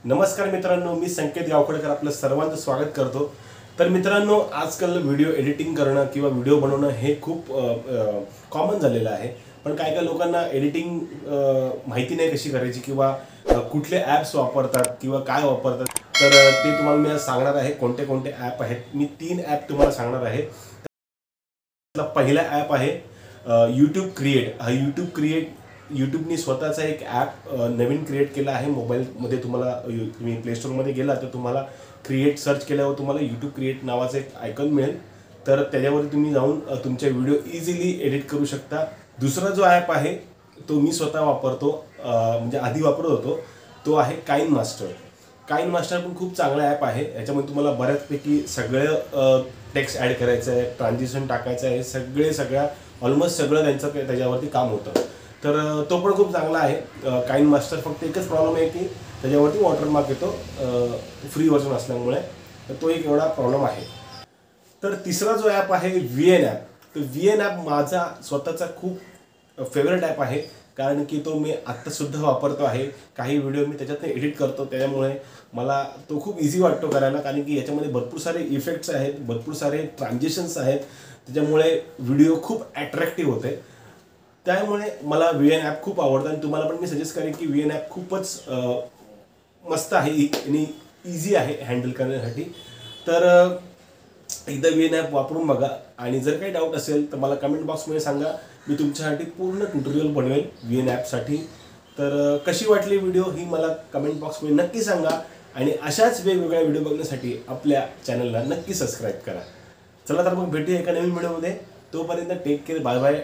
नमस्कार मित्रांनो, मी संकेत गावखडेकर आपलं सर्वांचं स्वागत करतो। तर मित्रांनो, आजकाल व्हिडिओ एडिटिंग करणं किंवा व्हिडिओ बनवणं हे खूप कॉमन झालेलं आहे। पण काय काय लोकांना एडिटिंग माहिती नाही कशी करायची किंवा कुठले ॲप्स वापरतात किंवा काय वापरतात, तर ते तुम्हाला मी आज सांगणार आहे। कोणते कोणते ॲप आहेत, मी 3 ॲप तुम्हाला सांगणार आहे। पहिला ॲप आहे यूट्यूब क्रिएट। हा यूट्यूबने स्वतःचा एक ॲप नवीन क्रिएट केला आहे। मोबाईलमध्ये तुम्हाला तुम्ही प्ले स्टोरमध्ये गेला तर तुम्हाला क्रिएट सर्च केल्यावर तुम्हाला यूट्यूब क्रिएट नावाचं एक आयकॉन मिळेल, तर त्याच्यावर तुम्ही जाऊन तुमचे व्हिडिओ इझिली एडिट करू शकता। दुसरा जो ॲप आहे तो मी स्वतः वापरतो, म्हणजे आधी वापरत होतो, तो आहे काइन मास्टर। काइन मास्टर पण खूप चांगला ॲप आहे। याच्यामध्ये तुम्हाला बऱ्याचपैकी सगळं टेक्स्ट ॲड करायचं आहे, ट्रान्झिशन टाकायचं आहे, सगळ्या ऑलमोस्ट सगळं त्यांचं त्याच्यावरती काम होतं। तर तो पण खूप चांगला आहे काइन मास्टर। फक्त एकच प्रॉब्लेम आहे की त्याच्यावरती वॉटरमार्क येतो, फ्री व्हर्जन असल्यामुळे, तर तो एक एवढा प्रॉब्लेम आहे। तर तिसरा जो ॲप आहे VN ॲप। तर VN ॲप माझा स्वतःचा खूप फेवरेट ॲप आहे, कारण की तो मी आत्तासुद्धा वापरतो आहे। काही व्हिडिओ मी त्याच्यातून एडिट करतो, त्यामुळे मला तो खूप इझी वाटतो करायला, कारण की याच्यामध्ये भरपूर सारे इफेक्ट्स आहेत, भरपूर सारे ट्रान्झिशन्स आहेत, त्याच्यामुळे व्हिडिओ खूप ॲट्रॅक्टिव्ह होते। त्यामुळे मला VN ॲप खूप आवडतं आणि तुम्हाला पण मी सजेस्ट करेन की VN ॲप खूपच मस्त आहे आणि इझी आहे हँडल करण्यासाठी। तर एकदा VN ॲप वापरून बघा आणि जर काही डाऊट असेल तर मला कमेंट बॉक्समध्ये सांगा, मी तुमच्यासाठी पूर्ण ट्युटोरियल बनवेल VN ॲपसाठी। तर कशी वाटली व्हिडिओ ही मला कमेंट बॉक्समध्ये नक्की सांगा आणि अशाच वेगवेगळ्या व्हिडिओ बघण्यासाठी आपल्या चॅनलला नक्की सबस्क्राईब करा। चला तर मग भेटूया एका नवीन व्हिडिओमध्ये। तोपर्यंत टेक केअर, बाय बाय।